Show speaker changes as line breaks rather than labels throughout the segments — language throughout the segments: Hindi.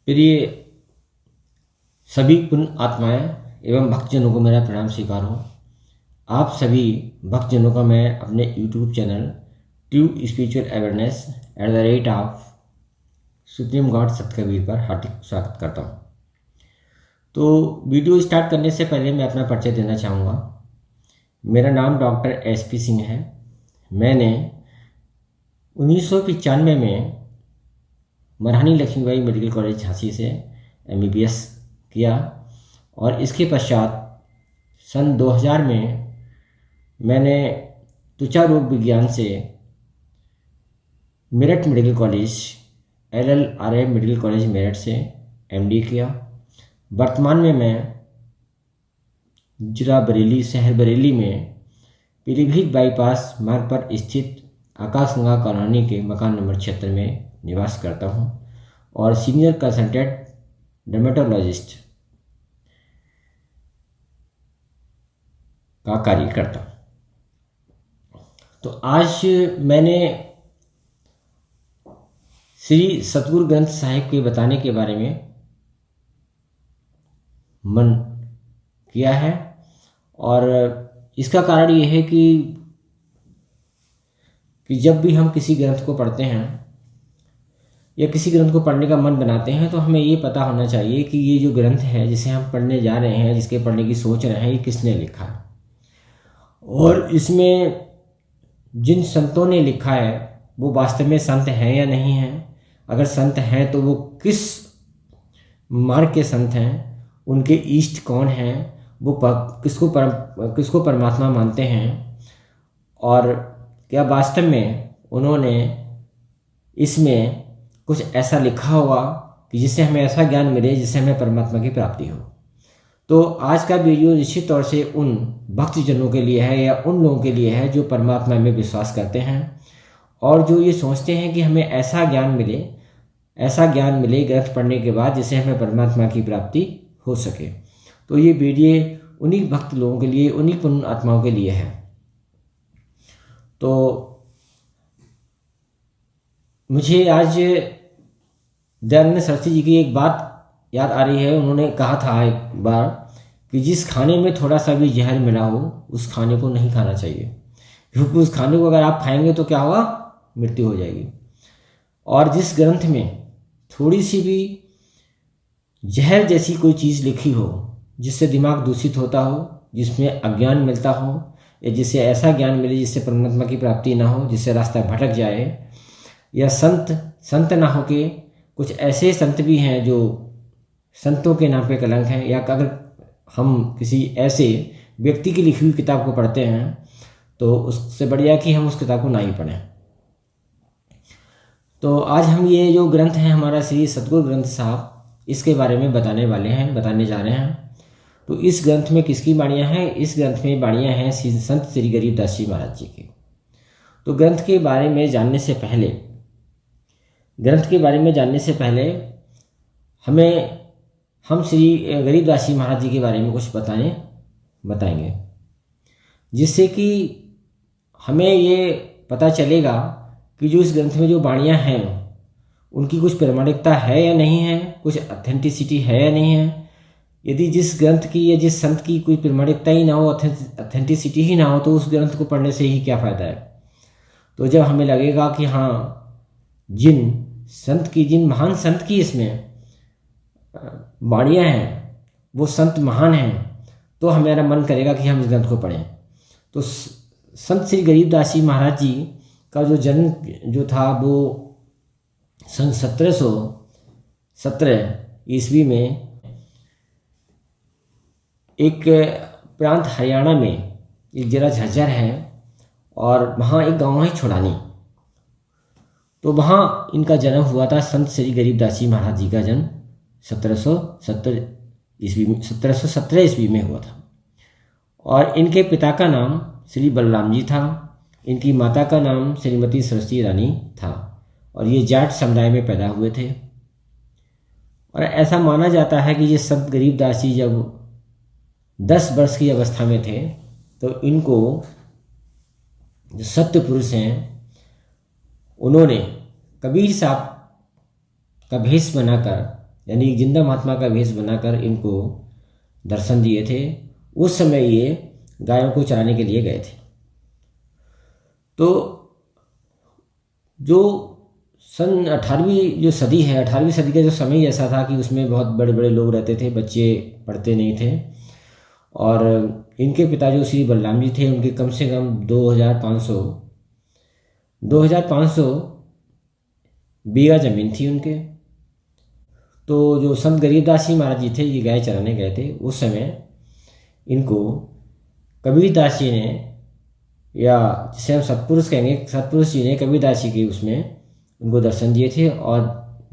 प्रिय सभी पुण्य आत्माएं एवं भक्तजनों को मेरा प्रणाम स्वीकार हो। आप सभी भक्तजनों का मैं अपने YouTube channel true spiritual awareness @ supreme god Satkabir पर हार्दिक स्वागत करता हूँ। तो वीडियो स्टार्ट करने से पहले मैं अपना परिचय देना चाहूँगा। मेरा नाम डॉक्टर SP सिंह है। मैंने 1995 में महारानी लक्ष्मीबाई मेडिकल कॉलेज झांसी से MBBS किया और इसके पश्चात सन 2000 में मैंने त्वचा रोग विज्ञान से Meerut medical college LLRA medical college Meerut से MD किया। वर्तमान में मैं जिला बरेली शहर बरेली में पीलीभीत बाईपास मार्ग पर स्थित आकाशगंगा कॉलोनी के मकान नंबर 76 में निवास करता हूँ और सीनियर कंसल्टेंट डर्मेटोलॉजिस्ट का कार्य करता हूँ। तो आज मैंने श्री सतगुरु ग्रंथ साहिब के बताने के बारे में मन किया है और इसका कारण ये है कि जब भी हम किसी ग्रंथ को पढ़ते हैं या किसी ग्रंथ को पढ़ने का मन बनाते हैं तो हमें ये पता होना चाहिए कि ये जो ग्रंथ है जिसे हम पढ़ने जा रहे हैं, जिसके पढ़ने की सोच रहे हैं, ये किसने लिखा है और इसमें जिन संतों ने लिखा है वो वास्तव में संत हैं या नहीं हैं। अगर संत हैं तो वो किस मार्ग के संत हैं, उनके इष्ट कौन हैं, वो किसको परमात्मा मानते हैं और क्या वास्तव में उन्होंने इसमें कुछ ऐसा लिखा होगा कि जिससे हमें ऐसा ज्ञान मिले जिससे हमें परमात्मा की प्राप्ति हो। तो आज का वीडियो निश्चित तौर से उन भक्तजनों के लिए है या उन लोगों के लिए है जो परमात्मा में विश्वास करते हैं और जो ये सोचते हैं कि हमें ऐसा ज्ञान मिले ग्रंथ पढ़ने के बाद जिससे हमें परमात्मा की प्राप्ति हो सके। तो ये वीडियो उन्हीं भक्त लोगों के लिए, उन्हीं पुण्य आत्माओं के लिए है। तो मुझे आज दयानंद सरस्वती जी की एक बात याद आ रही है। उन्होंने कहा था एक बार कि जिस खाने में थोड़ा सा भी जहर मिला हो उस खाने को नहीं खाना चाहिए, क्योंकि उस खाने को अगर आप खाएंगे तो क्या होगा, मृत्यु हो जाएगी। और जिस ग्रंथ में थोड़ी सी भी जहर जैसी कोई चीज़ लिखी हो जिससे दिमाग दूषित होता हो, जिसमें अज्ञान मिलता हो या जिससे ऐसा ज्ञान मिले जिससे परमात्मा की प्राप्ति ना हो, जिससे रास्ता भटक जाए, या संत ना हो के कुछ ऐसे संत भी हैं जो संतों के नाम पे कलंक हैं, या अगर हम किसी ऐसे व्यक्ति की लिखी हुई किताब को पढ़ते हैं तो उससे बढ़िया कि हम उस किताब को ना ही पढ़ें। तो आज हम ये जो ग्रंथ है हमारा श्री सतगुरु ग्रंथ साहब, इसके बारे में बताने जा रहे हैं। तो इस ग्रंथ में किसकी वाणियाँ हैं? इस ग्रंथ में वाणियाँ हैं संत श्री गरीबदास जी महाराज जी की। तो ग्रंथ के बारे में जानने से पहले हम श्री गरीबदास जी महाराज जी के बारे में कुछ बताएंगे, जिससे कि हमें ये पता चलेगा कि जो इस ग्रंथ में जो वाणियाँ हैं उनकी कुछ प्रामाणिकता है या नहीं है, कुछ ऑथेंटिसिटी है या नहीं है। यदि जिस ग्रंथ की या जिस संत की कोई प्रामाणिकता ही ना हो, ऑथेंटिसिटी ही ना हो, तो उस ग्रंथ को पढ़ने से ही क्या फ़ायदा है। तो जब हमें लगेगा कि हाँ जिन महान संत की इसमें वाणियाँ हैं वो संत महान हैं, तो हमारा मन करेगा कि हम इस ग्रंथ को पढ़ें। तो संत श्री गरीबदास जी महाराज जी का जो जन्म जो था वो सन 1717 ईस्वी में एक प्रांत हरियाणा में एक जिला झज्जर है और वहाँ एक गांव है छुड़ानी। तो वहाँ इनका जन्म हुआ था। संत श्री गरीबदास जी महाराज जी का जन्म 1717 ईस्वी में हुआ था और इनके पिता का नाम श्री बलराम जी था। इनकी माता का नाम श्रीमती सरस्वती रानी था और ये जाट समुदाय में पैदा हुए थे। और ऐसा माना जाता है कि ये संत गरीबदास जी जब 10 वर्ष की अवस्था में थे तो इनको जो सत्य पुरुष हैं उन्होंने कबीर साहब का भेष बनाकर यानी जिंदा महात्मा का वेश बनाकर इनको दर्शन दिए थे। उस समय ये गायों को चराने के लिए गए थे। तो जो सन 18वीं जो सदी है, 18वीं सदी का जो समय ऐसा था कि उसमें बहुत बड़े बड़े लोग रहते थे, बच्चे पढ़ते नहीं थे। और इनके पिता जो श्री बलराम जी थे, उनके कम से कम 2500 बीघा जमीन थी उनके। तो जो संत गरीबदास जी महाराज जी थे, ये गाय चराने गए थे। उस समय इनको कबीरदास जी ने, या जिसे हम सतपुरुष कहेंगे, सतपुरुष जी ने कबीरदास जी के उसमें उनको दर्शन दिए थे और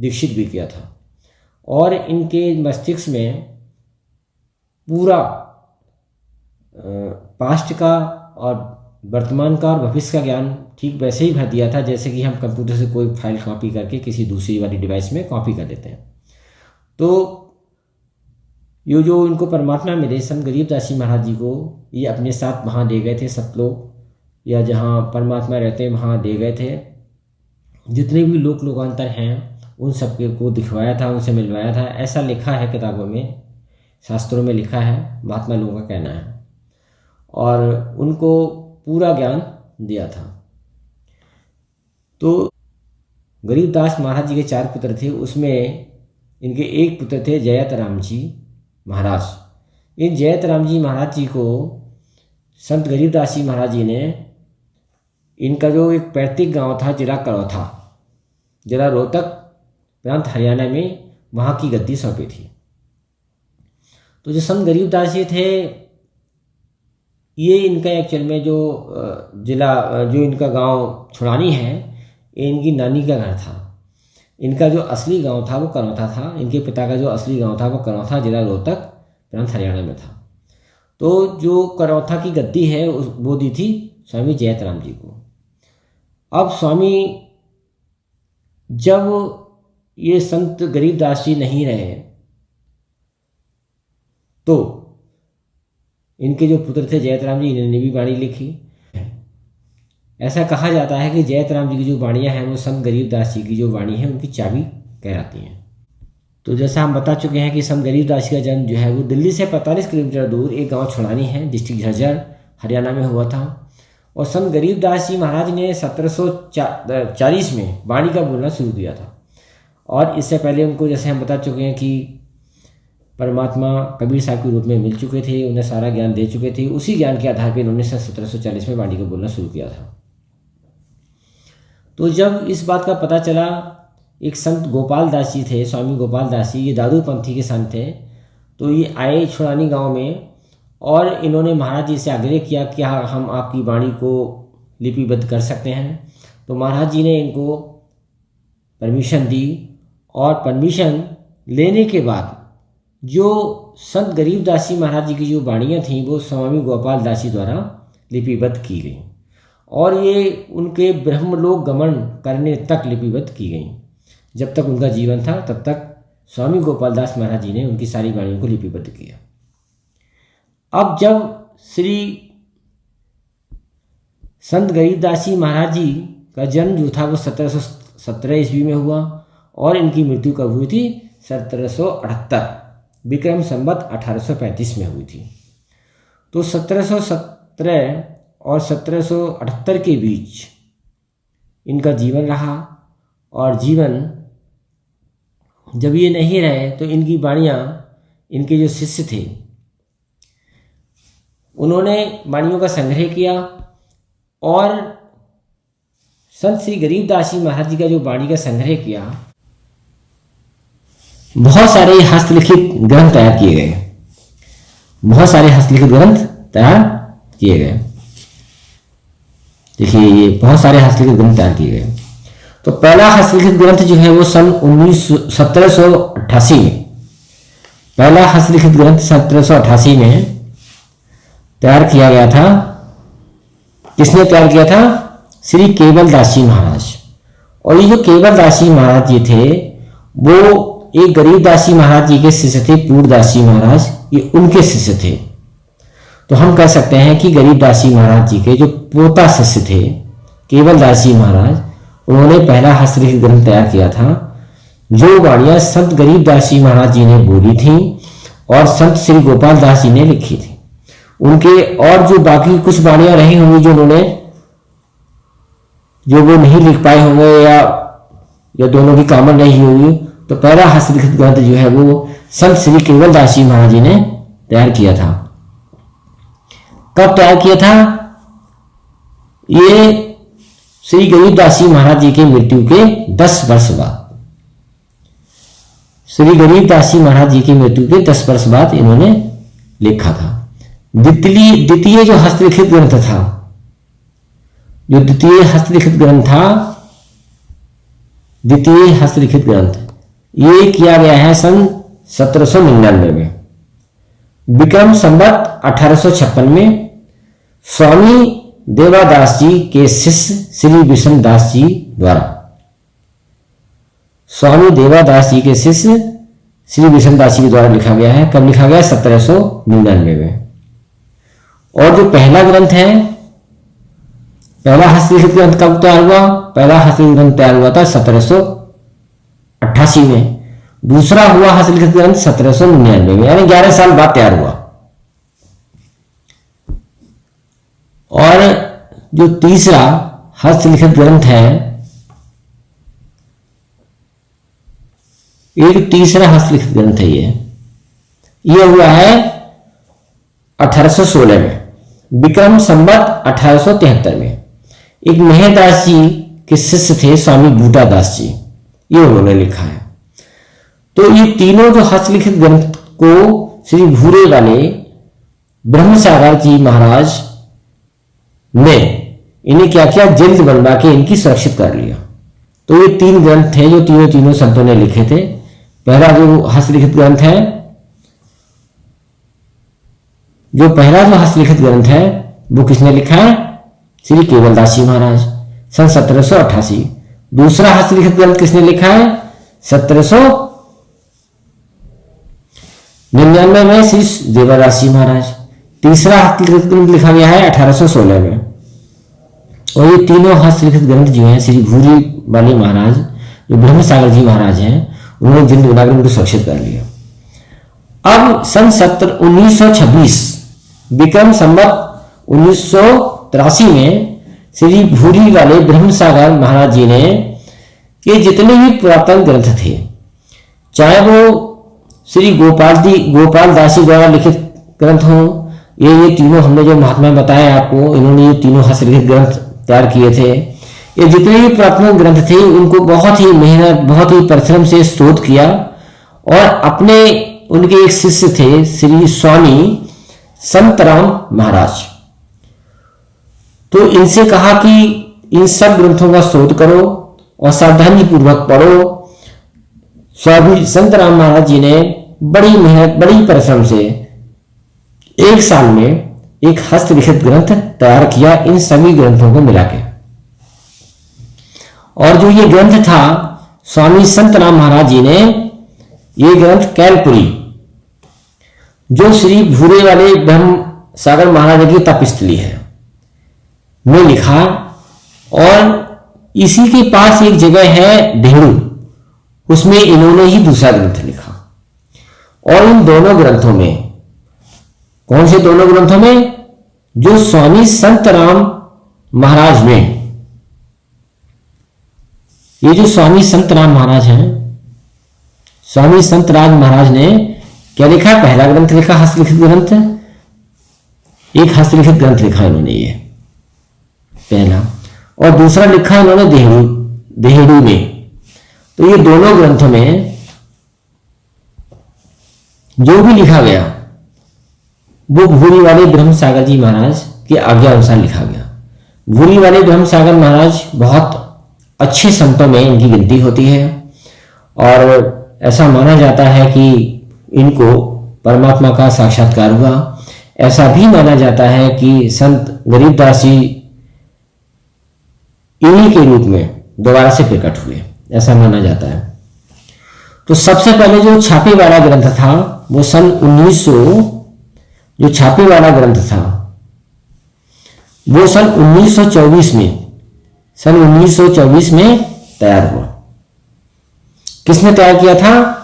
दीक्षित भी किया था। और इनके मस्तिष्क में पूरा पास्ट का और वर्तमान का और भविष्य का ज्ञान ठीक वैसे ही भर दिया था जैसे कि हम कंप्यूटर से कोई फाइल कॉपी करके किसी दूसरी वाली डिवाइस में कॉपी कर देते हैं। तो ये जो इनको परमात्मा मिले संत गरीबदास जी महाराज जी को, ये अपने साथ वहाँ ले गए थे, सतलोक या जहाँ परमात्मा रहते हैं वहाँ ले गए थे। जितने भी लोकांतर हैं उन सबके को दिखवाया था, उनसे मिलवाया था। ऐसा लिखा है किताबों में, शास्त्रों में लिखा है, महात्मा लोगों का कहना है। और उनको पूरा ज्ञान दिया था। तो गरीबदास महाराज जी के 4 पुत्र थे, उसमें इनके एक पुत्र थे जयत राम जी महाराज। इन जयत राम जी महाराज जी को संत गरीबदास जी महाराज जी ने, इनका जो एक पैतृक गांव था जिला करौथा, जिला रोहतक, प्रांत हरियाणा में, वहाँ की गद्दी सौंपी थी। तो जो संत गरीबदास जी थे, ये इनका एक्चुअल में जो जिला, जो इनका गांव छुड़ानी है, ये इनकी नानी का घर था। इनका जो असली गांव था वो करौथा था। इनके पिता का जो असली गांव था वो करौथा, जिला रोहतक, प्रांत हरियाणा में था। तो जो करौथा की गद्दी है वो दी थी स्वामी जयत राम जी को। अब स्वामी, जब ये संत गरीबदास जी नहीं रहे तो इनके जो पुत्र थे जयत राम जी, इन्होंने भी वाणी लिखी। ऐसा कहा जाता है कि जयत राम जी की जो वाणियाँ हैं वो संत गरीबदास जी की जो वाणी है उनकी चाबी कहलाती हैं। तो जैसा हम बता चुके हैं कि संत गरीबदास जी का जन्म जो है वो दिल्ली से 45 किलोमीटर दूर एक गांव छुड़ानी है, डिस्ट्रिक्ट झज्जर, हरियाणा में हुआ था। और संत गरीबदास जी महाराज ने 1740 में वाणी का बोलना शुरू किया था। और इससे पहले उनको, जैसे हम बता चुके हैं कि परमात्मा कबीर साहब के रूप में मिल चुके थे, उन्हें सारा ज्ञान दे चुके थे। उसी ज्ञान के आधार पर इन्होंने 1740 में वाणी का बोलना शुरू किया था। तो जब इस बात का पता चला, एक संत गोपाल दास जी थे, स्वामी गोपाल दास जी, ये दादूपंथी के संत थे। तो ये आए छुड़ानी गांव में और इन्होंने महाराज जी से आग्रह किया कि हम आपकी वाणी को लिपिबद्ध कर सकते हैं। तो महाराज जी ने इनको परमिशन दी। और परमिशन लेने के बाद जो संत गरीबदास जी महाराज जी की जो वाणियाँ थीं वो स्वामी गोपाल दास जी द्वारा लिपिबद्ध की गई और ये उनके ब्रह्मलोक गमन करने तक लिपिबद्ध की गई। जब तक उनका जीवन था तब तक स्वामी गोपाल दास महाराज जी ने उनकी सारी वाणियों को लिपिबद्ध किया। अब जब श्री संत गरीबदास जी महाराज जी का जन्म जो था वो 1717 ईस्वी में हुआ और इनकी मृत्यु कब हुई थी? 1778 विक्रम संवत 1835 में हुई थी। तो 1717 और 1778 के बीच इनका जीवन रहा। और जीवन जब ये नहीं रहे तो इनकी वाणियाँ, इनके जो शिष्य थे उन्होंने वाणियों का संग्रह किया और संत श्री गरीबदास जी महाराज जी का जो वाणी का संग्रह किया, बहुत सारे हस्तलिखित ग्रंथ तैयार किए गए। बहुत सारे हस्तलिखित ग्रंथ तैयार किए गए। देखिए, ये बहुत सारे हस्तलिखित ग्रंथ तैयार किए गए। तो पहला हस्तलिखित ग्रंथ जो है वो सन 1788 में, पहला हस्तलिखित ग्रंथ 1788 में तैयार किया गया था। किसने तैयार किया था? श्री केवल दास जी महाराज। और ये जो केवल दास जी महाराज जी थे वो एक गरीबदास जी महाराज जी के शिष्य थे। पूर्णदास जी महाराज ये उनके शिष्य थे। तो हम कह सकते हैं कि गरीबदास जी महाराज जी के जो पोता शिष्य थे केवल दास जी महाराज, उन्होंने पहला हस्तलिखित ग्रंथ तैयार किया था जो वाणियां संत गरीबदास जी महाराज जी ने बोली थी और संत श्री गोपाल दास जी ने लिखी थी, उनके और जो बाकी कुछ वाणियां रही होंगी जो उन्होंने जो वो नहीं लिख पाए होंगे या दोनों की कॉमन रही होगी, तो पहला हस्तलिखित ग्रंथ जो है वो संत श्री केवल दास जी महाराज जी ने तैयार किया था। कब तैयार किया था? ये श्री गरीबदास जी महाराज जी की मृत्यु के 10 वर्ष बाद, श्री गरीबदास जी महाराज जी की मृत्यु के 10 वर्ष बाद इन्होंने लिखा था। द्वितीय जो हस्तलिखित ग्रंथ था, द्वितीय हस्तलिखित ग्रंथ ये किया गया है सन 1799 में, विक्रम संवत 1856 में स्वामी देवादास जी के शिष्य श्री विषम दास जी द्वारा। स्वामी देवादास जी के शिष्य श्री विषम दास जी के द्वारा लिखा गया है। कब लिखा गया? 1799 में। और जो पहला ग्रंथ है, पहला हस्तलिखित ग्रंथ कब तैयार हुआ? पहला हस्तलिखित ग्रंथ तैयार हुआ था 1788 में। दूसरा हुआ हस्तलिखित ग्रंथ 1799 में, यानी 11 साल बाद तैयार हुआ। और जो तीसरा हस्तलिखित ग्रंथ है, ये जो तीसरा हस्तलिखित ग्रंथ है ये हुआ है 1816 में, विक्रम संवत 1873 में। एक मेहरदास जी के शिष्य थे स्वामी बूटा दास जी, ये उन्होंने लिखा है। तो ये तीनों जो हस्तलिखित ग्रंथ को श्री भूरे वाले ब्रह्मसागर जी महाराज ने इन्हें क्या किया? जल्द बनवा के इनकी सुरक्षित कर लिया। तो ये 3 ग्रंथ थे जो तीनों संतों ने लिखे थे। पहला जो हस्तलिखित ग्रंथ है, वो किसने लिखा है? श्री केवलदास जी महाराज, सन 1788। दूसरा हस्तलिखित ग्रंथ किसने लिखा है? 1799 में श्री देवादास जी महाराज। तीसरा हस्तलिखित ग्रंथ लिखा गया है 1816 में। और ये तीनों हस्तलिखित ग्रंथ जो है श्री भूरी वाले महाराज, जो ब्रह्मसागर जी महाराज हैं, उन्होंने जिन उनको सुरक्षित कर लिया। अब सन 1926 विक्रम संवत 1983 में श्री भूरी वाले ब्रह्मसागर महाराज जी ने ये जितने भी पुरातन ग्रंथ थे, चाहे वो श्री गोपाल दास जी द्वारा लिखित ग्रंथ हो, ये तीनों हमने जो महात्मा बताया आपको, इन्होंने ये तीनों हस्तलिखित ग्रंथ तैयार किए थे। ये जितने भी पुरातन ग्रंथ थे उनको बहुत ही मेहनत, बहुत ही परिश्रम से शोध किया और उनके एक शिष्य थे श्री स्वामी संतराम महाराज। तो इनसे कहा कि इन सब ग्रंथों का शोध करो और सावधानी पूर्वक पढ़ो। स्वामी संतराम महाराज जी ने बड़ी मेहनत, बड़ी परिश्रम से 1 साल में एक हस्तलिखित ग्रंथ तैयार किया इन सभी ग्रंथों को मिला के। और जो ये ग्रंथ था, स्वामी संतराम महाराज जी ने ये ग्रंथ कैलपुरी, जो श्री भूरे वाले ब्रह्म सागर महाराज की तपस्थली है, में लिखा। और इसी के पास एक जगह है ढेड़ू, उसमें इन्होंने ही दूसरा ग्रंथ लिखा। और इन दोनों ग्रंथों में, कौन से दोनों ग्रंथों में? जो स्वामी संतराम महाराज ने, ये जो स्वामी संतराम महाराज हैं, स्वामी संतराम महाराज ने क्या लिखा? पहला ग्रंथ लिखा हस्तलिखित ग्रंथ, एक हस्तलिखित ग्रंथ लिखा इन्होंने ये पहला, और दूसरा लिखा इन्होंने देहड़ू में। तो ये दोनों ग्रंथों में जो भी लिखा गया वो भूरी वाले ब्रह्मसागर जी महाराज की आज्ञा अनुसार लिखा गया। भूरी वाले ब्रह्मसागर महाराज बहुत अच्छे संतों में इनकी गिनती होती है और ऐसा माना जाता है कि इनको परमात्मा का साक्षात्कार हुआ। ऐसा भी माना जाता है कि संत गरीबदास जी इन्हीं के रूप में दोबारा से प्रकट हुए, ऐसा माना जाता है। तो सबसे पहले जो छापे वाला ग्रंथ था वो सन 1900, जो छापे वाला ग्रंथ था वो सन 1924 में तैयार हुआ। किसने तैयार किया था?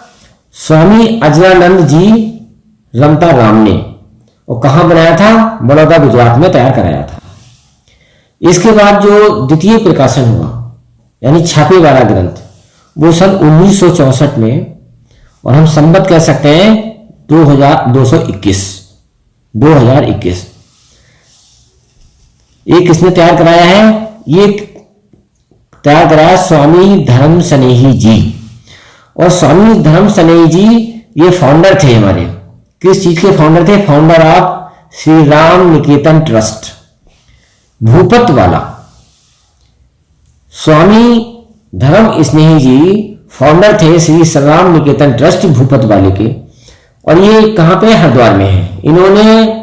स्वामी अजनानंद जी रमता राम ने। और कहां बनाया था? बड़ौदा गुजरात में तैयार कराया था। इसके बाद जो द्वितीय प्रकाशन हुआ यानी छापे वाला ग्रंथ वो सन 1964 में, और हम संवत कह सकते हैं 2221। ये किसने तैयार कराया है? ये तैयार कराया स्वामी धर्म स्नेही जी। और स्वामी धर्म स्नेही जी ये फाउंडर थे हमारे। किस चीज के फाउंडर थे? Founder of Shri Ram Niketan trust, Bhupat वाला। स्वामी धर्म स्नेही जी फाउंडर थे श्री राम निकेतन ट्रस्ट भूपत वाले के। और ये कहां पे? हरिद्वार में है। इन्होंने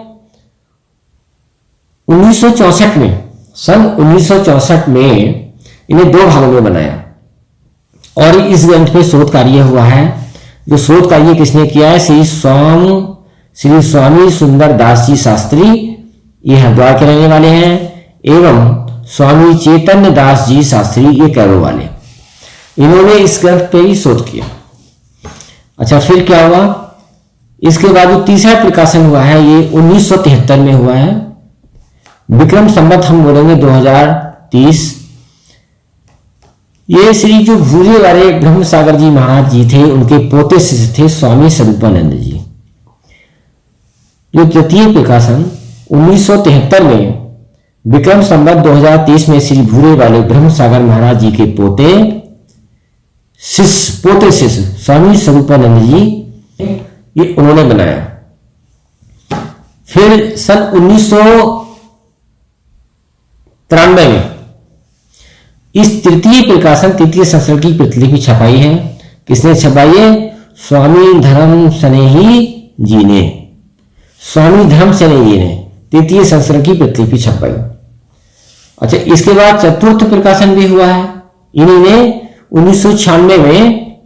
1964 में, सन 1964 में इन्हें 2 भागों में बनाया। और इस ग्रंथ पे शोध कार्य हुआ है। जो शोध कार्य किसने किया है? श्री स्वामी सुंदर दास जी शास्त्री, ये हरिद्वार के रहने वाले हैं, एवं स्वामी चैतन्य दास जी शास्त्री, ये कैरो वाले। इन्होंने इस ग्रंथ पे ही शोध किया। अच्छा, फिर क्या हुआ? इसके बाद जो तीसरा प्रकाशन हुआ है ये 1973 में हुआ है। विक्रम संवत हम बोलेंगे 2030। ये श्री जो भूरे वाले ब्रह्म सागर जी महाराज जी थे, उनके पोते शिष्य थे स्वामी स्वरूपानंद जी। जो तृतीय प्रकाशन 1973 में विक्रम संवत 2030 में श्री भूरे वाले ब्रह्म सागर महाराज जी के पोते शिष्य स्वामी स्वरूपानंद जी, ये उन्होंने बनाया। फिर सन 1993 में इस तृतीय प्रकाशन, तृतीय संस्करण की प्रतिलिपि छपाई है। किसने छपाई है? स्वामी धर्म स्नेही जी ने। स्वामी धर्म स्नेही जी ने तृतीय संस्करण की प्रतिलिपि छपाई। अच्छा, इसके बाद चतुर्थ प्रकाशन भी हुआ है। इन्हीं ने 1996 में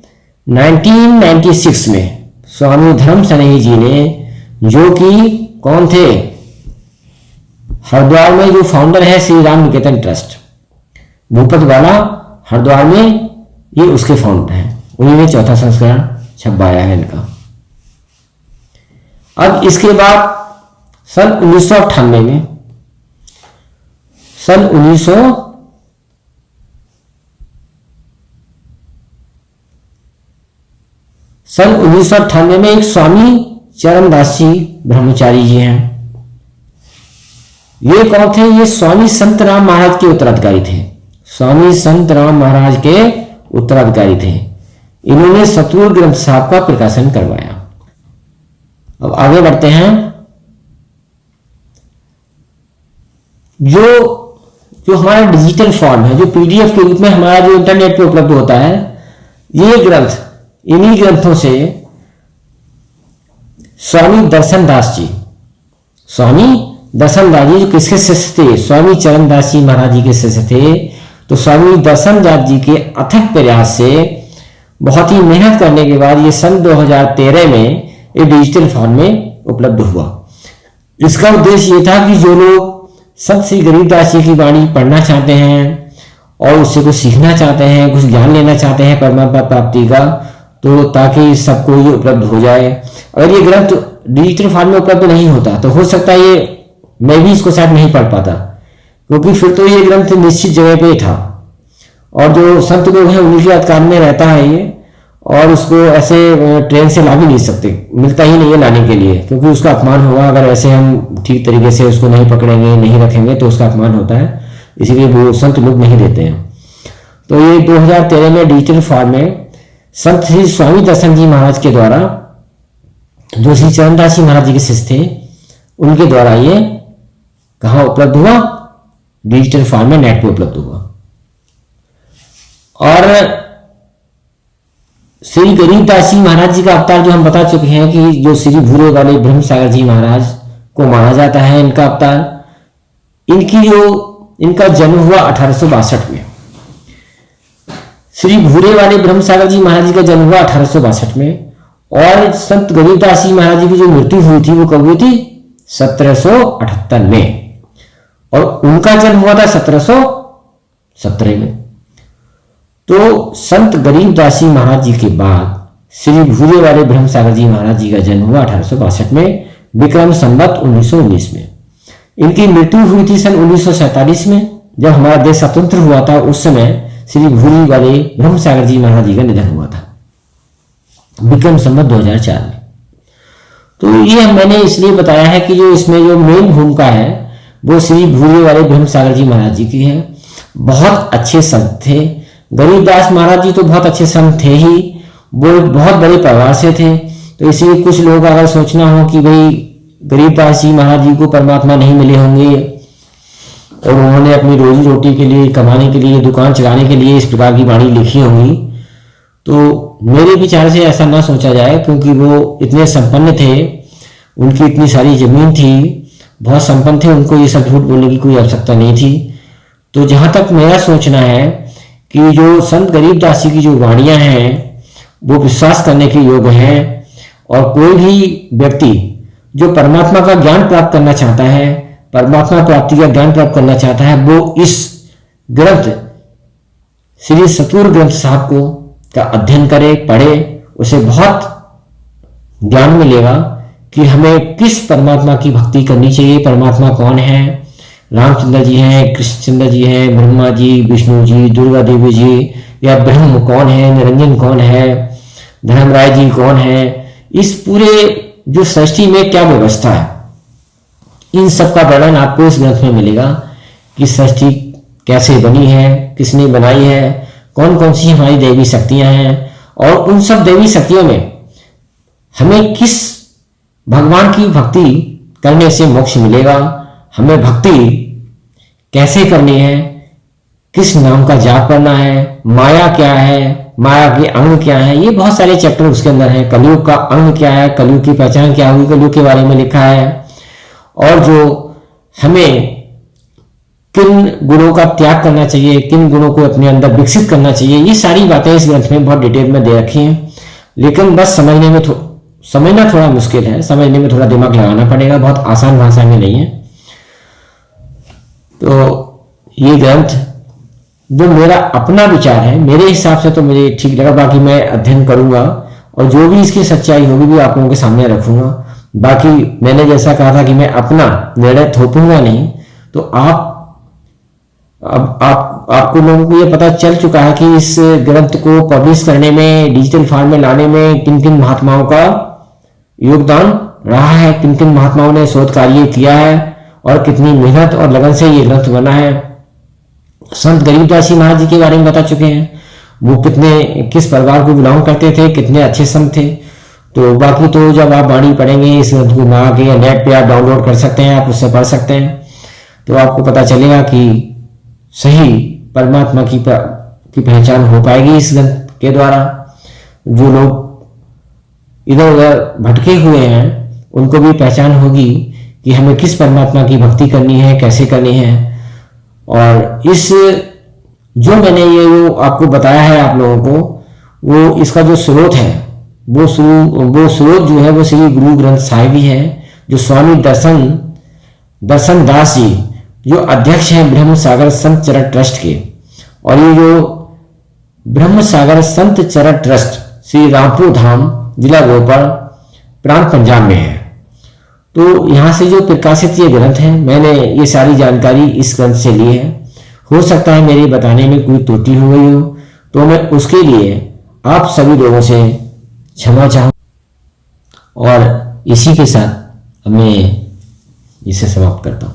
1996 में स्वामी धर्म स्नेही जी ने, जो कि कौन थे? हरिद्वार में जो फाउंडर है श्री राम निकेतन ट्रस्ट भूपत वाला, हरिद्वार में ये उसके फाउंडर हैं। उन्हीं ने चौथा संस्करण छपवाया है इनका। अब इसके बाद सन 1998 में, सन 1998 में एक स्वामी चरणदास जी ब्रह्मचारी जी हैं। ये कौन थे? ये स्वामी संत राम महाराज के उत्तराधिकारी थे। स्वामी संत राम महाराज के उत्तराधिकारी थे। इन्होंने सतगुरु ग्रंथ साहब का प्रकाशन करवाया। अब आगे बढ़ते हैं। जो हमारा डिजिटल फॉर्म है, जो पीडीएफ के रूप में हमारा जो इंटरनेट पे उपलब्ध होता है, ये ग्रंथ, इन्हीं ग्रंथों से स्वामी दर्शन दास जी जो किसके शिष्य थे? स्वामी चरणदास जी महाराज जी के शिष्य थे। तो स्वामी दर्शन दास जी के अथक प्रयास से, बहुत ही मेहनत करने के बाद ये सन 2013 में ये डिजिटल फॉर्म में उपलब्ध हुआ। इसका उद्देश्य ये था कि जो लोग संत श्री गरीबदास जी की वाणी पढ़ना चाहते हैं और उससे कुछ सीखना चाहते हैं, कुछ ज्ञान लेना चाहते हैं परमात्मा प्राप्ति का, तो ताकि सबको ये उपलब्ध हो जाए। अगर ये ग्रंथ डिजिटल फॉर्म में उपलब्ध नहीं होता तो हो सकता है ये मैं भी इसको शायद नहीं पढ़ पाता, क्योंकि फिर तो ये ग्रंथ निश्चित जगह पे था और जो संत लोग हैं उनके अधिकार में रहता है ये, और उसको ऐसे ट्रेन से ला भी नहीं सकते, मिलता ही नहीं है लाने के लिए, क्योंकि उसका अपमान होगा। अगर ऐसे हम ठीक तरीके से उसको नहीं पकड़ेंगे, नहीं रखेंगे तो उसका अपमान होता है, इसीलिए वो संत लोग नहीं देते हैं। तो ये 2013 में डिजिटल फॉर्म में संत श्री स्वामी दर्शन जी महाराज के द्वारा, जो श्री चरणदास जी महाराज जी के शिष्य थे, उनके द्वारा ये कहाँ उपलब्ध हुआ? डिजिटल फॉर्म में नेट पे उपलब्ध हुआ। और श्री गरीबदास जी महाराज जी का अवतार जो हम बता चुके हैं कि जो श्री भूरे वाले ब्रह्म सागर जी महाराज को माना जाता है इनका अवतार, इनका जन्म हुआ 1862 में। श्री भूरे वाले ब्रह्म सागर जी महाराज जी का जन्म हुआ 1862 में, और संत गरीबदास जी महाराज जी की जो मृत्यु हुई थी वो कब हुई थी? 1778 में, और उनका जन्म हुआ था 1717 में। तो संत गरीबदास जी महाराज जी के बाद श्री भूरे वाले ब्रह्म सागर जी महाराज जी का जन्म हुआ 1862 में, विक्रम संवत 1919 में। इनकी मृत्यु हुई थी सन 1947 में, जब हमारा देश स्वतंत्र हुआ था। उस समय श्री भूरी वाले ब्रह्म सागर जी महाराज जी का निधन हुआ था, विक्रम संवत 2004 में। तो ये मैंने इसलिए बताया है कि जो इसमें जो मेन भूमिका है वो श्री भूरे वाले ब्रह्म सागर जी महाराज जी की है। बहुत अच्छे संत थे। गरीबदास महाराज जी तो बहुत अच्छे संत थे ही, वो एक बहुत बड़े परिवार से थे। तो इसलिए कुछ लोग अगर सोचना हो कि भाई गरीबदास जी महाराज जी को परमात्मा नहीं मिले होंगे और उन्होंने अपनी रोजी रोटी के लिए, कमाने के लिए, दुकान चलाने के लिए इस प्रकार की वाणी लिखी होंगी, तो मेरे विचार से ऐसा ना सोचा जाए, क्योंकि वो इतने संपन्न थे, उनकी इतनी सारी जमीन थी, बहुत संपन्न थे, उनको ये सब झूठ बोलने की कोई आवश्यकता नहीं थी। तो जहां तक मेरा सोचना है कि जो संत गरीबदास जी की जो वाणियां हैं वो विश्वास करने के योग्य हैं, और कोई भी व्यक्ति जो परमात्मा का ज्ञान प्राप्त करना चाहता है, परमात्मा प्राप्ति का ज्ञान प्राप्त करना चाहता है, वो इस ग्रंथ श्री सतगुरु ग्रंथ साहब को का अध्ययन करे, पढ़े, उसे बहुत ज्ञान मिलेगा कि हमें किस परमात्मा की भक्ति करनी चाहिए। परमात्मा कौन है? रामचंद्र जी हैं, कृष्णचंद्र जी हैं, ब्रह्मा जी, विष्णु जी, दुर्गा देवी जी, या ब्रह्म कौन है, निरंजन कौन है, धर्मराय जी कौन है, इस पूरे जो सृष्टि में क्या व्यवस्था है, इन सब का वर्णन आपको इस ग्रंथ में मिलेगा कि सृष्टि कैसे बनी है, किसने बनाई है, कौन कौन सी हमारी दैवी शक्तियां हैं, और उन सब दैवी शक्तियों में हमें किस भगवान की भक्ति करने से मोक्ष मिलेगा, हमें भक्ति कैसे करनी है, किस नाम का जाप करना है, माया क्या है, माया के अंग क्या है, ये बहुत सारे चैप्टर उसके अंदर हैं। कलयुग का अंग क्या है, कलयुग की पहचान क्या हुई, कलयुग के बारे में लिखा है, और जो हमें किन गुणों का त्याग करना चाहिए, किन गुणों को अपने अंदर विकसित करना चाहिए, ये सारी बातें इस ग्रंथ में बहुत डिटेल में दे रखी हैं। लेकिन बस समझना थोड़ा मुश्किल है, समझने में थोड़ा दिमाग लगाना पड़ेगा, बहुत आसान भाषा में नहीं है। तो ये ग्रंथ जो मेरा अपना विचार है, मेरे हिसाब से तो मुझे ठीक लगा। बाकी मैं अध्ययन करूंगा और जो भी इसकी सच्चाई होगी भी आप लोगों के सामने रखूंगा। बाकी मैंने जैसा कहा था कि मैं अपना निर्णय थोपूंगा नहीं, तो आपको लोगों को ये पता चल चुका है कि इस ग्रंथ को पब्लिश करने में, डिजिटल फॉर्म में लाने में किन किन महात्माओं का योगदान रहा है, किन किन महात्माओं ने शोध कार्य किया है, और कितनी मेहनत और लगन से ये ग्रंथ बना है। संत गरीबदास जी महाराज जी के बारे में बता चुके हैं, वो किस परिवार को बिलोंग करते थे, कितने अच्छे संत थे। तो बाकी तो जब आप वाणी पढ़ेंगे, इस ग्रंथ को मंगा के नेट पे आप डाउनलोड कर सकते हैं, आप उससे पढ़ सकते हैं, तो आपको पता चलेगा कि सही परमात्मा की पहचान हो पाएगी इस ग्रंथ के द्वारा। जो लोग इधर उधर भटके हुए हैं उनको भी पहचान होगी कि हमें किस परमात्मा की भक्ति करनी है, कैसे करनी है। और इस जो मैंने ये आपको बताया है आप लोगों को, वो इसका जो स्रोत है वो स्रोत जो है वो श्री गुरु ग्रंथ साहिब ही है, जो स्वामी दर्शन दास जी जो अध्यक्ष हैं ब्रह्म सागर संत चरण ट्रस्ट के। और ये जो ब्रह्म सागर संत चरण ट्रस्ट श्री रामपुर धाम, जिला भोपाल, प्रांत पंजाब में है। तो यहाँ से जो प्रकाशित ये ग्रंथ है, मैंने ये सारी जानकारी इस ग्रंथ से ली है। हो सकता है मेरे बताने में कोई त्रुटि हो गई हो, तो मैं उसके लिए आप सभी लोगों से क्षमा चाहूँ। और इसी के साथ मैं इसे समाप्त करता हूँ।